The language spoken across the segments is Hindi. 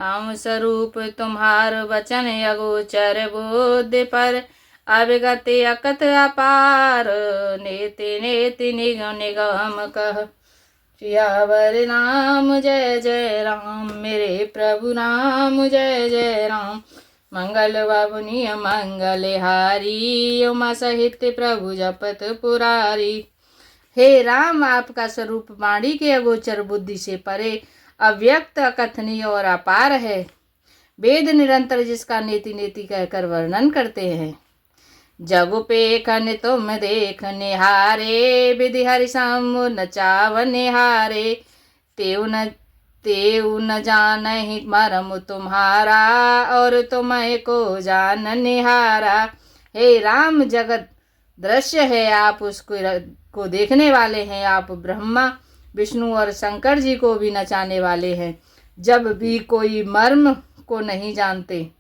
राम स्वरूप तुम्हार वचन अगोचर बुद्धि पर अविगति अकथ अपार। नेति नेति निगम निगम कह सियावर राम जय जय राम। मेरे प्रभु राम जय जय राम। मंगल बाबुनि मंगल हारी उमा सहित प्रभु जपत पुरारी। हे राम, आपका स्वरूप वाणी के अगोचर बुद्धि से परे अव्यक्त अकथनीय और अपार है। वेद निरंतर जिसका नेति नेति कहकर वर्णन करते हैं। जगु पेखन तुम देख निहारे विधि हरि सम नचाव निहारे। तेउ न जानहि मरम तुम्हारा और तुम्हें को जान निहारा। हे राम, जगत दृश्य है, आप उसको देखने वाले हैं। आप ब्रह्मा विष्णु और शंकर जी को भी नचाने वाले हैं। जब भी कोई मर्म को नहीं जानते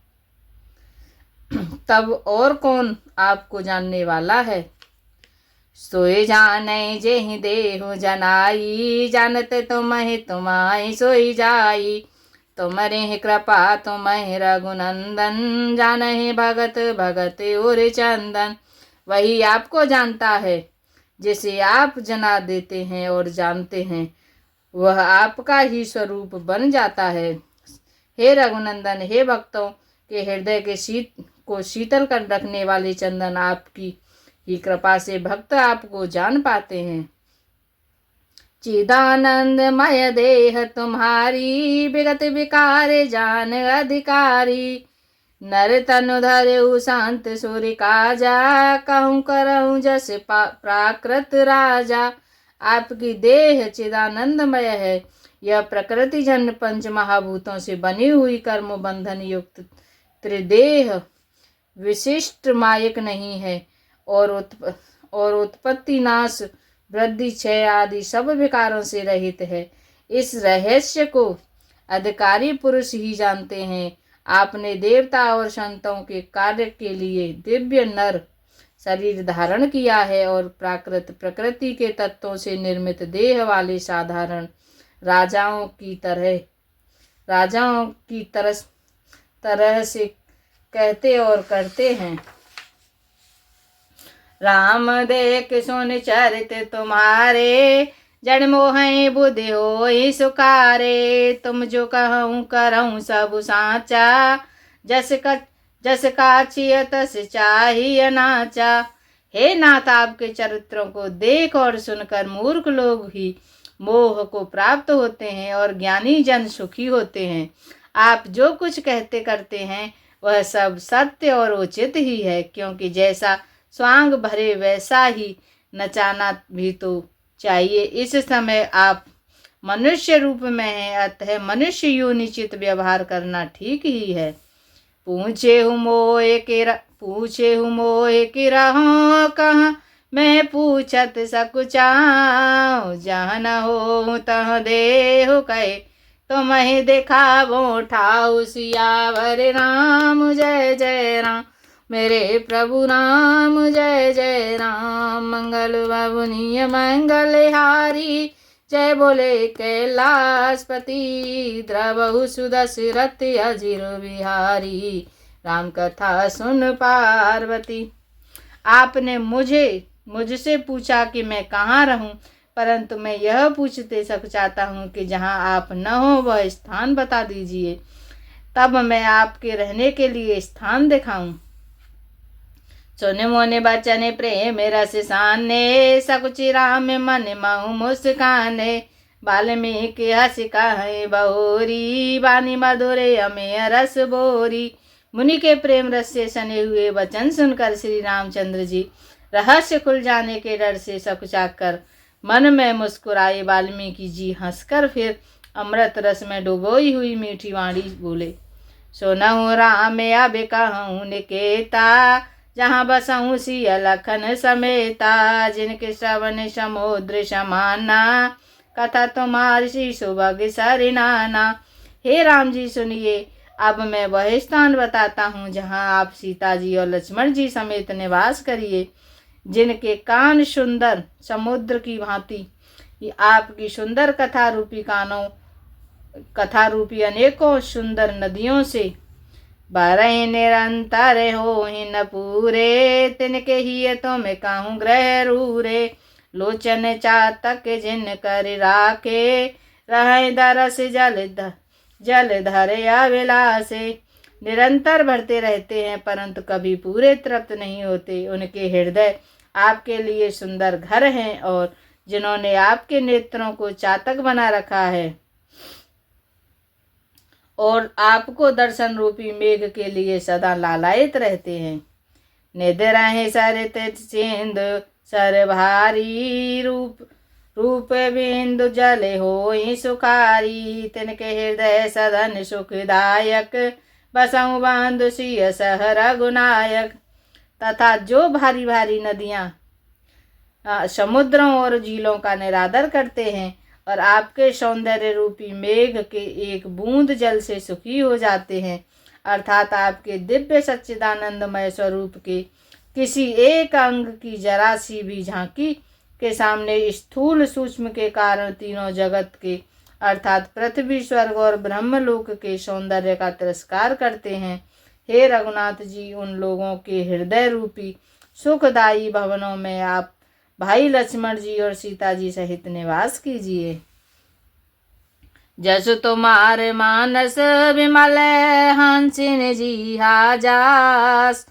तब और कौन आपको जानने वाला है। सोई जाने जेहि देहु जनाई जानते तुम्हें सोई जाई। तुम्हारे कृपा तुम्हें रघुनंदन जाने भगत भगत और चंदन। वही आपको जानता है जिसे आप जना देते हैं और जानते हैं वह आपका ही स्वरूप बन जाता है। हे रघुनंदन, हे भक्तों के हृदय के शीतल कर रखने वाले चंदन, आपकी ही कृपा से भक्त आपको जान पाते हैं। चिदानंदमय देह तुम्हारी विगत विकार जान अधिकारी। नर तनु धरऊ शांत सूर्य काजा कहूँ करऊँ जस प्राकृत राजा। आपकी देह चिदानंदमय है। यह प्रकृति जन्य पंच महाभूतों से बनी हुई कर्म बंधन युक्त त्रिदेह विशिष्ट मायक नहीं है और उत्पत्ति नाश वृद्धि क्षय आदि सब विकारों से रहित है। इस रहस्य को अधिकारी पुरुष ही जानते हैं। आपने देवता और संतों के कार्य के लिए दिव्य नर शरीर धारण किया है और प्राकृत प्रकृति के तत्वों से निर्मित देह वाले साधारण राजाओं की तरह से कहते और करते हैं। राम देख सुन चरित तुम्हारे जड़ मोह बुद्धि होई सुकारे। तुम जो कहूँ करऊँ सब साचा जस काछिय तस चाहिए नाचा। हे नाथ, आपके चरित्रों को देख और सुनकर मूर्ख लोग ही मोह को प्राप्त होते हैं और ज्ञानी जन सुखी होते हैं। आप जो कुछ कहते करते हैं वह सब सत्य और उचित ही है, क्योंकि जैसा स्वांग भरे वैसा ही नचाना भी तो चाहिए। इस समय आप मनुष्य रूप में हैं, अतः मनुष्य योनिचित व्यवहार करना ठीक ही है। पूछे हूँ मोह के रहो कहाँ मैं पूछत सकुचाऊँ। जहाँ न हो तह देहु कहे तुम्हें दिखावो ठाऊ। सियावर राम जय जय राम। मेरे प्रभु राम जय जय राम। मंगल बाबुनि मंगल हारी जय बोले कैलाशपति। द्रवहु सुदशरथ अजिर बिहारी राम कथा सुन पार्वती। आपने मुझसे पूछा कि मैं कहाँ रहूं, परंतु मैं यह पूछते चाहता हूँ कि जहाँ आप न हो वह स्थान बता दीजिए, तब मैं आपके रहने के लिए स्थान दिखाऊं। सुन मोने बचने प्रेम रस साने सकुचि राम मन महु मुस्काने। वाल्मीकि हस कहे बहोरी बानी मधुरे अमेय रस बोरी। मुनि के प्रेम रस से सने हुए वचन सुनकर श्री रामचंद्र जी रहस्य खुल जाने के डर से सकुचाकर मन में मुस्कुराए। वाल्मीकि जी हंसकर फिर अमृत रस में डुबोई हुई मीठी वाणी बोले। सुनहु राम अब कहूँ निकेता जहाँ बसऊँ सिय लखन समेता। जिनके श्रवण समुद्र समाना कथा तुम्हारी सुभग सरिनाना। हे राम जी सुनिए, अब मैं वह स्थान बताता हूँ जहाँ आप सीता जी और लक्ष्मण जी समेत निवास करिए। जिनके कान सुंदर समुद्र की भांति आपकी सुंदर कथा रूपी कानों कथा रूपी अनेकों सुंदर नदियों से बारह निरंतर हो ही न पूरे, तिनके ही तो मैं कहूँ ग्रह रूरे। लोचन चातक जिन कर राखे, रहे दरस जल धरे अभिलाषे। निरंतर बढ़ते रहते हैं परंतु कभी पूरे तृप्त नहीं होते। उनके हृदय आपके लिए सुंदर घर हैं और जिन्होंने आपके नेत्रों को चातक बना रखा है और आपको दर्शन रूपी मेघ के लिए सदा लालायित रहते हैं। निध रहे सरित सिंधु सर भारी, रूप बिंदु जल होई सुखारी। तिनके हृदय सदन सुखदायक, बसऊ बांधु सिय सह रघुनायक। तथा जो भारी भारी नदियां समुद्रों और झीलों का निरादर करते हैं और आपके सौंदर्य रूपी मेघ के एक बूंद जल से सुखी हो जाते हैं, अर्थात आपके दिव्य सच्चिदानंदमय स्वरूप के किसी एक अंग की जरा सी भी झांकी के सामने स्थूल सूक्ष्म के कारण तीनों जगत के अर्थात पृथ्वी, स्वर्ग और ब्रह्मलोक के सौंदर्य का तिरस्कार करते हैं। हे रघुनाथ जी, उन लोगों के हृदय रूपी सुखदायी भवनों में आप भाई लक्ष्मण जी और सीता जी सहित निवास कीजिए। जसु तुम्हारे मानस विमल, हंसिन जी हाजास।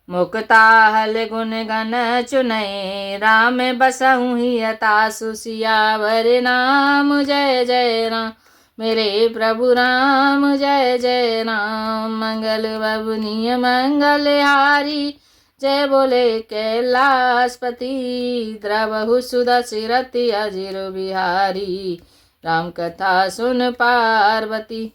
मुक्ताहल गुण गण चुनय, राम बसहु ही यतासु सियावर नाम। जय जय राम मेरे प्रभु राम, जय जय राम। मंगल बबुनिय मंगल हारी, जय बोले कैलाशपति। द्रवहु सुदशरथि अजिर बिहारी, राम कथा सुन पार्वती।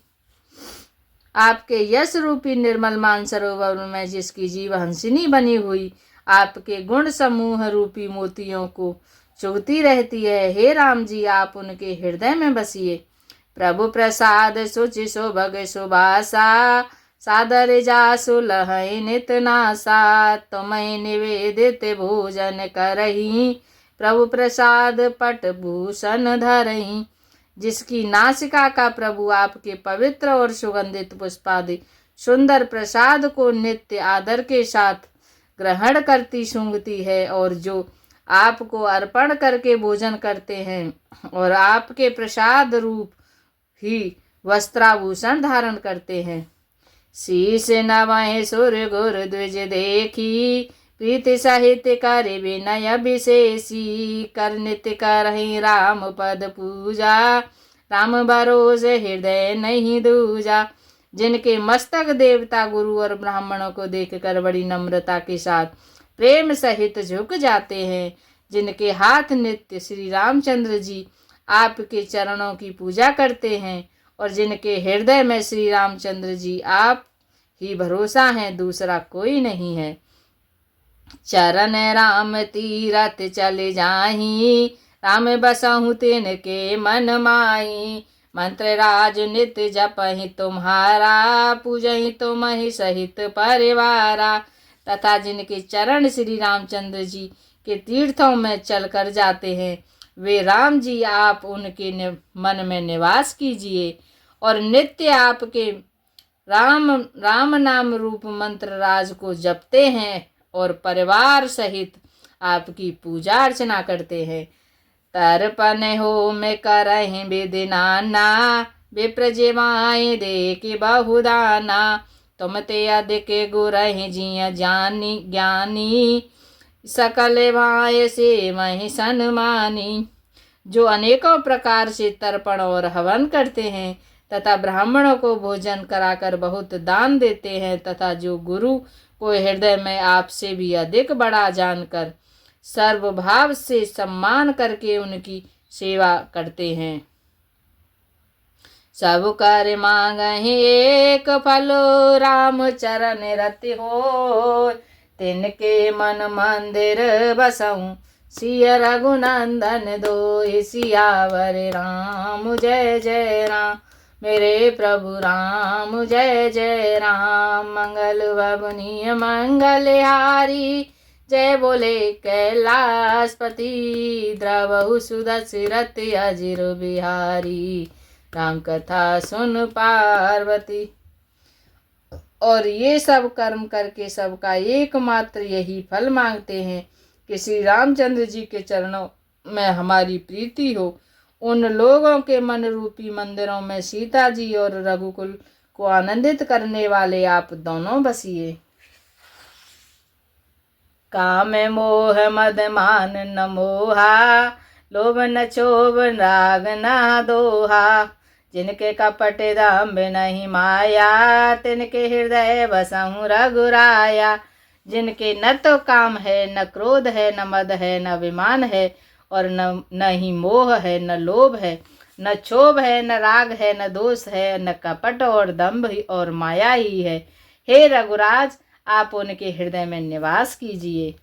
आपके यश रूपी निर्मल मानसरोवर में जिसकी जीव हंसिनी बनी हुई आपके गुण समूह रूपी मोतियों को चुगती रहती है, हे राम जी आप उनके हृदय में बसिए। प्रभु प्रसाद सुचि सुभग सुबासा, सादर जासु लहै नित नासा। तुम्हें निवेदित भोजन करही, प्रभु प्रसाद पट भूषण धरही। जिसकी नासिका का प्रभु आपके पवित्र और सुगंधित पुष्पादि सुंदर प्रसाद को नित्य आदर के साथ ग्रहण करती सूंघती है, और जो आपको अर्पण करके भोजन करते हैं और आपके प्रसाद रूप ही वस्त्राभूषण धारण करते हैं। शीश नवहि सुर गुर द्विज देखी, प्रीति सहित कर विनय विशेषी। कर नित्य करहि राम पद पूजा, राम भरोसे हृदय नहीं दूजा। जिनके मस्तक देवता गुरु और ब्राह्मणों को देखकर बड़ी नम्रता के साथ प्रेम सहित झुक जाते हैं, जिनके हाथ नित्य श्री रामचंद्र जी आपके चरणों की पूजा करते हैं और जिनके हृदय में श्री रामचंद्र जी आप ही भरोसा है, दूसरा कोई नहीं है। चरण राम तीरथ चले जाही, राम बसहु तिनके मन माही। मंत्र राज नित्य जपहि तुम्हारा, पूजहि तुमहि सहित परिवारा। तथा जिनके चरण श्री रामचंद्र जी के तीर्थों में चलकर जाते हैं, वे राम जी आप उनके मन में निवास कीजिए और नित्य आपके राम नाम रूप मंत्र राज को जपते हैं और परिवार सहित आपकी पूजा अर्चना करते हैं। तर्पण हो में करहि विधि नाना, विप्र जेवाए दे के बहुदाना। तुम ते अधिक गुरहि जिय जानी ज्ञानी, सकल भाय से महि सन्मानी। जो अनेकों प्रकार से तर्पण और हवन करते हैं तथा ब्राह्मणों को भोजन कराकर बहुत दान देते हैं, तथा जो गुरु को हृदय में आपसे भी अधिक बड़ा जानकर सर्वभाव से सम्मान करके उनकी सेवा करते हैं। सब कर मांगहि एक फलो, राम चरण रति हो। तिनके मन मंदिर बसऊं, सिय रघुनंदन दोहि सियावर राम। जय जय राम मेरे प्रभु राम, जय जय राम। मंगल भवनीय मंगल हारी, जय बोले कैलाशपति। द्रवहु सुदशरथि अजिर बिहारी, राम कथा सुन पार्वती। और ये सब कर्म करके सबका एकमात्र यही फल मांगते हैं कि श्री रामचंद्र जी के चरणों में हमारी प्रीति हो। उन लोगों के मन रूपी मंदिरों में सीता जी और रघुकुल को आनंदित करने वाले आप दोनों बसिए। काम मोह मद मान न मोहा, लोभ न क्षोभ राग न दोहा। जिनके कपट दम्भ नहीं माया, तिनके हृदय बसहु रघुराया। जिनके न तो काम है, न क्रोध है, न मद है, न अभिमान है, और न ही मोह है, न लोभ है, न क्षोभ है, न राग है, न दोष है, न कपट और दंभ और माया ही है। हे रघुराज, आप उनके हृदय में निवास कीजिए।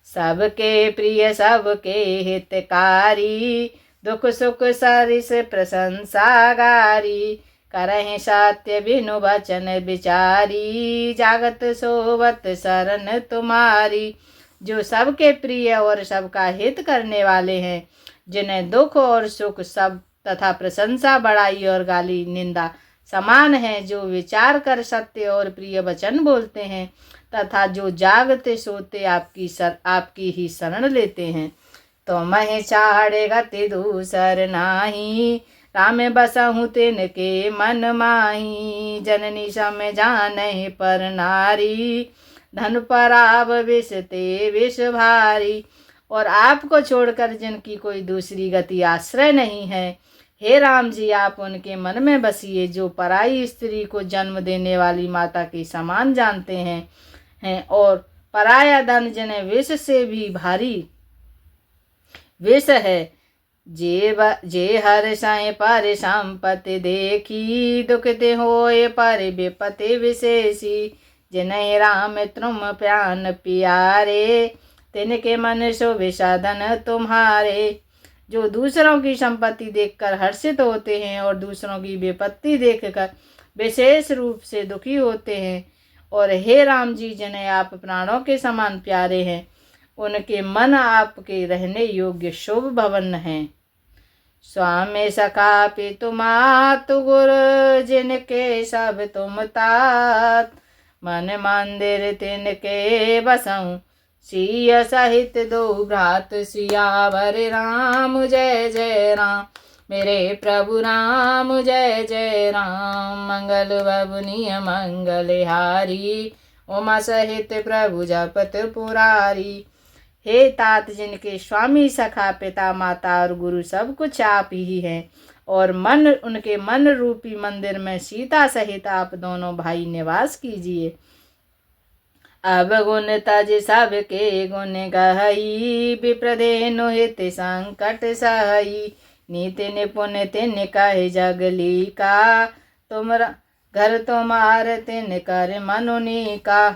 सबके प्रिय सबके हितकारी, दुख सुख सरिस प्रशंसा गारी। करहि सत्य बिनु वचन विचारी, जागत सोवत शरण तुम्हारी। जो सबके प्रिय और सबका हित करने वाले हैं, जिन्हें दुख और सुख सब तथा प्रशंसा बड़ाई और गाली निंदा समान है, जो विचार कर सत्य और प्रिय वचन बोलते हैं, तथा जो जागते सोते आपकी ही शरण लेते हैं। तो मैं चाड़े गति दूसर नाही, राम बसहु तिनके मन माही। जननी सम जानहि पर नारी, धन पराब विष ते विष भारी। और आपको छोड़कर जिनकी कोई दूसरी गति आश्रय नहीं है, हे राम जी, आप उनके मन में बसिए। जो पराई स्त्री को जन्म देने वाली माता के समान जानते हैं और पराया धन जिन्हें विष से भी भारी विष है। जे हर साय पर संपत्ति देखी, दुखते होए पर विपत्ति विशेषी। जिन्हें राम तुम प्राण प्यारे, तिनके मन शोभे साधन तुम्हारे। जो दूसरों की संपत्ति देखकर हर्षित होते हैं और दूसरों की विपत्ति देखकर विशेष रूप से दुखी होते हैं, और हे राम जी, जिन्हें आप प्राणों के समान प्यारे हैं, उनके मन आपके रहने योग्य शुभ भवन हैं। स्वामी सखा पितु मातु गुरु, जिनके सब तुम तात। मन मंदिर तिनके बसऊं, सिया सहित दो भ्रात। सियावर राम जय जय राम, मेरे प्रभु राम जय जय राम। मंगल बबुनिय मंगलहारी, उमा सहित प्रभु जपत पुरारी। हे तात, जिनके स्वामी सखा पिता माता और गुरु सब कुछ आप ही हैं, और उनके मन रूपी मंदिर में सीता सहित आप दोनों भाई निवास कीजिए। अब गुण तज सबके गुण गहई, विप्रधेनु हित संकट सहई। नीति निपुण तिन कहे जगली का, तुम घर तुम्हार तिन कर मनुनी का।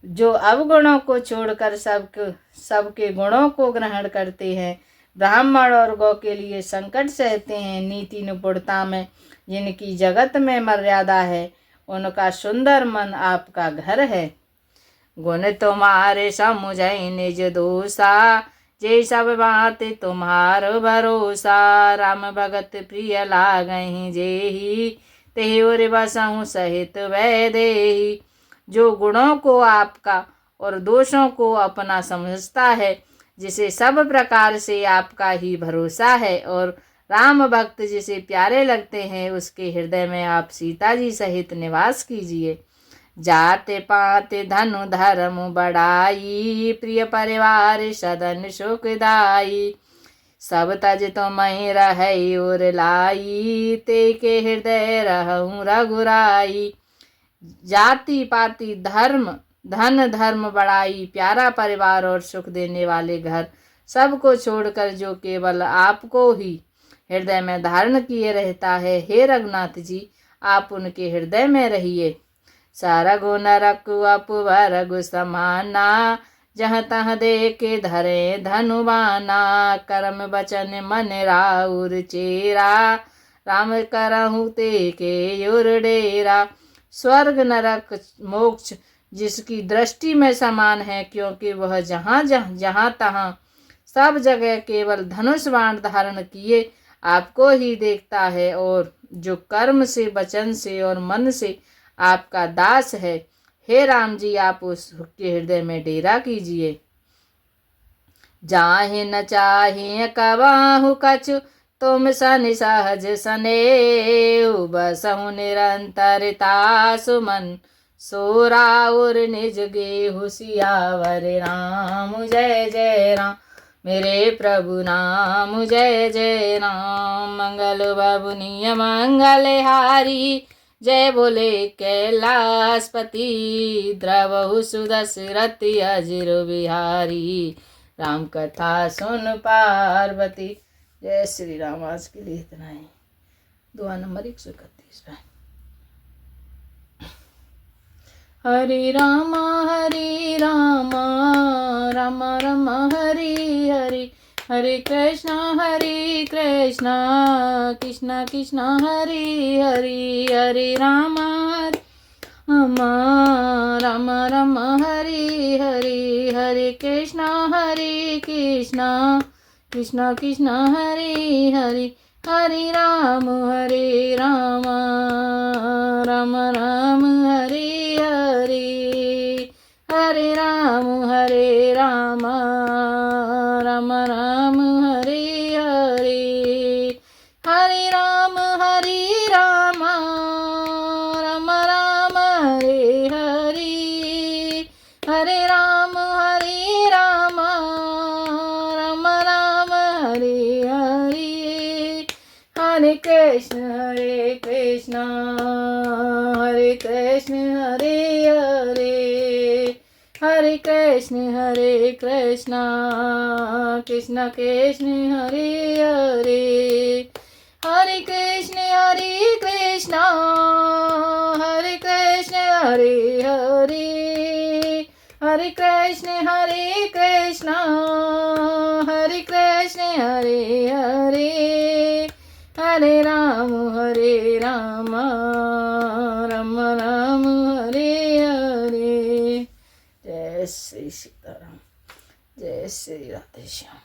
जो अवगुणों को छोड़कर सबके गुणों को ग्रहण करते हैं, ब्राह्मण और गौ के लिए संकट सहते हैं, नीति निपुणता में जिनकी जगत में मर्यादा है, उनका सुंदर मन आपका घर है। गुण तुम्हारे समुझै निज दोषा, जे सब बात तुम्हार भरोसा। राम भगत प्रिय लागहि जेहि, तेहि उर बसहु सहित वैदेही। जो गुणों को आपका और दोषों को अपना समझता है, जिसे सब प्रकार से आपका ही भरोसा है, और राम भक्त जिसे प्यारे लगते हैं, उसके हृदय में आप सीता जी सहित निवास कीजिए। जाते पाते धनु धर्म बढ़ाई, प्रिय परिवार सदन सुखदाई। सब तज तुम्हें रहै और लाई, ते के हृदय रहूं रघुराई। जाति पाति धर्म धन धर्म बढ़ाई, प्यारा परिवार और सुख देने वाले घर सबको छोड़कर जो केवल आपको ही हृदय में धारण किए रहता है, हे रघुनाथ जी, आप उनके हृदय में रहिए। सरगु नरकु अपु रघु समाना, जहाँ तहाँ देखे धरे धनुबाना। कर्म वचन मन राउर चेरा, राम करहु ते के युर डेरा। स्वर्ग नरक मोक्ष जिसकी दृष्टि में समान है, क्योंकि वह जहाँ तहाँ सब जगह केवल धनुष बाण धारण किए आपको ही देखता है, और जो कर्म से, वचन से और मन से आपका दास है, हे राम जी आप उसके हृदय में डेरा कीजिए। जाहि न चाहि कबाहु कछु, तुम सन सहज सनेहु, बसहु निरंतरता सुमन, सो राउर निज गेहु सियावर राम। जय जय राम मेरे प्रभु नाम, जय जय राम। मंगल बबुनिय मंगल हारी, जय बोले कैलाशपति, द्रवहु सुदशरथ अजिर बिहारी, राम कथा सुन पार्वती। जय श्री राम। आज के लिए इतना ही। दुआ नंबर 131। हरे राम राम राम हरि हरि, हरे कृष्णा कृष्णा कृष्णा हरि हरि, हरे राम राम राम हरि हरि, हरे कृष्णा कृष्णा कृष्णा हरि हरि, हरे राम राम राम हरि हरि, हरे राम राम राम हरि हरि, हरे राम राम राम हरि हरि, हरे राम राम राम हरि हरि, हरे कृष्ण हरे हरे, हरे कृष्ण कृष्ण कृष्ण हरे हरे, हरे कृष्ण हरे हरे, हरे कृष्ण हरे हरे, हरे राम राम राम हरे हरे। जय श्री सीताराम, जय श्री राधे श्याम।